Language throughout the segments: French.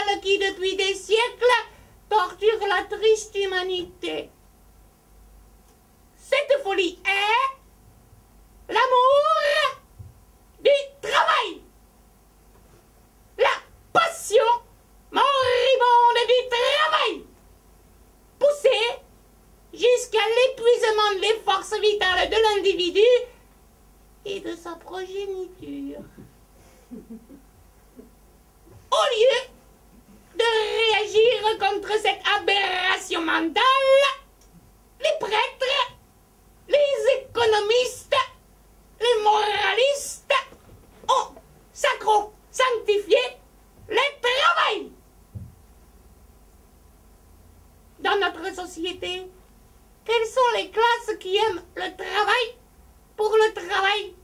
mondiale qui, depuis des siècles, torture la triste humanité. Cette folie est l'amour du travail, la passion moribonde du travail, poussée jusqu'à l'épuisement des forces vitales de l'individu et de sa progéniture. Au lieu de réagir contre cette aberration mentale, les prêtres, les économistes, les moralistes ont sacro-sanctifié le travail. Dans notre société, quelles sont les classes qui aiment le travail pour le travail?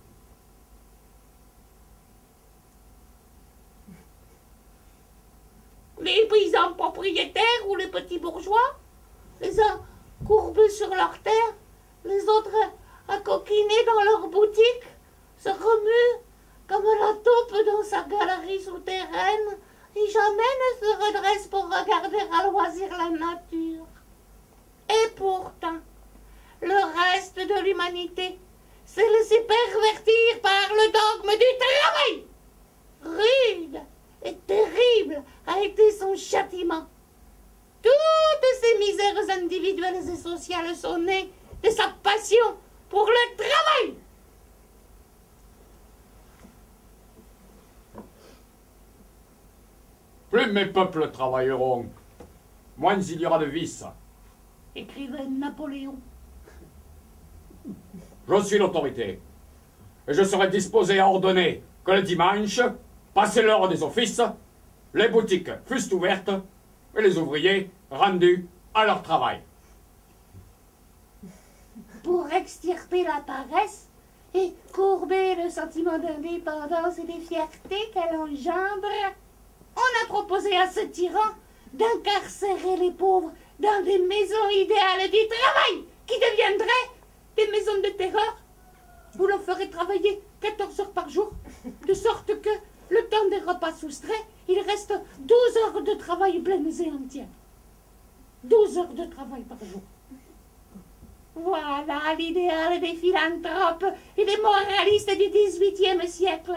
Les paysans propriétaires ou les petits bourgeois, les uns courbés sur leur terre, les autres accoquinés dans leur boutique, se remuent comme la taupe dans sa galerie souterraine et jamais ne se redresse pour regarder à loisir la nature. Et pourtant, le reste de l'humanité s'est laissé pervertir par le dogme du travail. Rude et terrible a été son châtiment. Toutes ces misères individuelles et sociales sont nées de sa passion pour le travail. Plus mes peuples travailleront, moins il y aura de vices. Écrivait Napoléon. Je suis l'autorité, et je serai disposé à ordonner que le dimanche, passé l'heure des offices, les boutiques fussent ouvertes et les ouvriers rendus à leur travail. Pour extirper la paresse et courber le sentiment d'indépendance et de fierté qu'elle engendre, on a proposé à ce tyran d'incarcérer les pauvres dans des maisons idéales du travail qui deviendraient des maisons de terreur. Vous leur ferez travailler 14 heures par jour, de sorte que le temps des repas soustraits, il reste 12 heures de travail pleines et entières. 12 heures de travail par jour. Voilà l'idéal des philanthropes et des moralistes du XVIIIe siècle.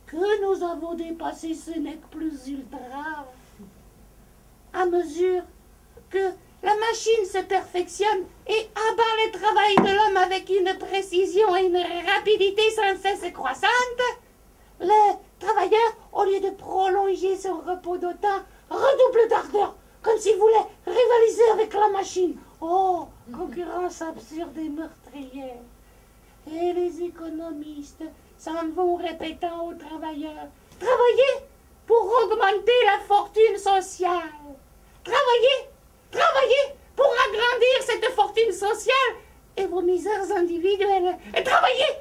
Que nous avons dépassé ce n'est que plus ultra. À mesure que la machine se perfectionne et abat le travail de l'homme avec une précision et une rapidité sans cesse croissante, le travailleur, au lieu de prolonger son repos d'autant, redouble d'ardeur, comme s'il voulait rivaliser avec la machine. Oh, concurrence absurde et meurtrière. Et les économistes s'en vont répétant aux travailleurs: travaillez pour augmenter la fortune sociale. Travaillez pour agrandir cette fortune sociale et vos misères individuelles. Et travaillez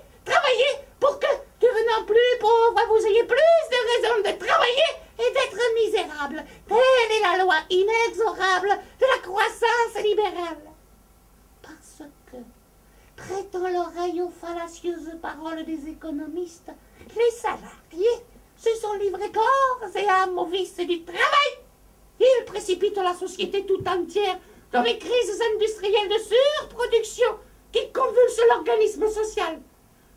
pour que, devenant plus pauvre, vous ayez plus de raisons de travailler et d'être misérable. Telle est la loi inexorable de la croissance libérale. Parce que, prêtant l'oreille aux fallacieuses paroles des économistes, les salariés se sont livrés corps et âme au vice du travail. Ils précipitent la société tout entière dans les crises industrielles de surproduction qui convulsent l'organisme social.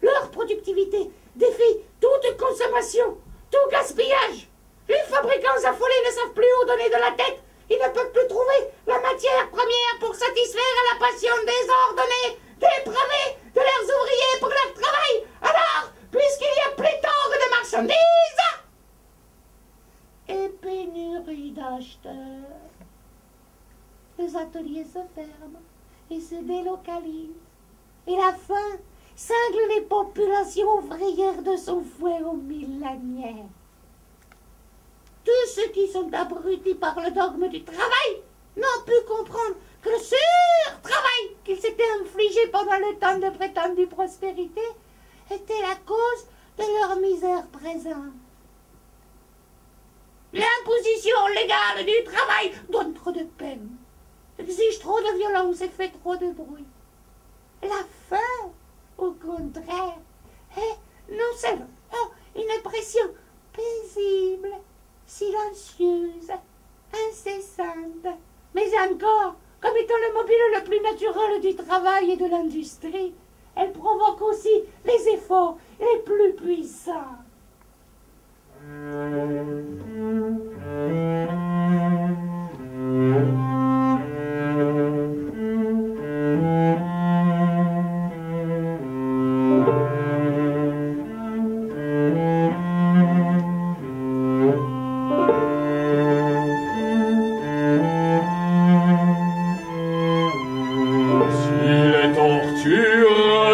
Leur productivité défie toute consommation, tout gaspillage. Les fabricants affolés ne savent plus où donner de la tête. Ils ne peuvent plus trouver la matière première pour satisfaire à la passion désordonnée, dépravée de leurs ouvriers pour leur travail. Alors, puisqu'il y a pléthore de marchandises et pénurie d'acheteurs, les ateliers se ferment et se délocalisent. Et la faim cingle les populations ouvrières de son fouet aux mille lanières. Tous ceux qui sont abrutis par le dogme du travail n'ont pu comprendre que le surtravail qu'ils s'étaient infligé pendant le temps de prétendue prospérité était la cause de leur misère présente. L'imposition légale du travail donne trop de peine, exige trop de violence et fait trop de bruit. La faim, au contraire, est non seulement une pression paisible, silencieuse, travail et de l'industrie, elle provoque aussi les efforts les plus puissants.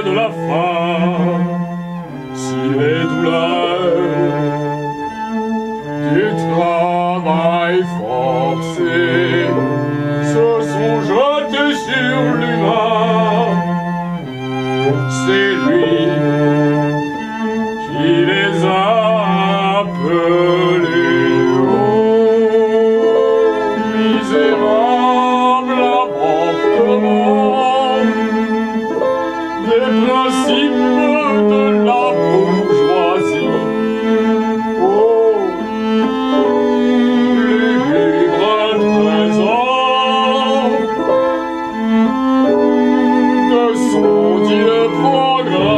De la faim, si les douleurs du travail forcé se sont jetées sur l'humain, c'est lui qui les a appelés. Oh, misérable avortement des principes de la bourgeoisie. Oh, plus libre à présent de son Dieu programme.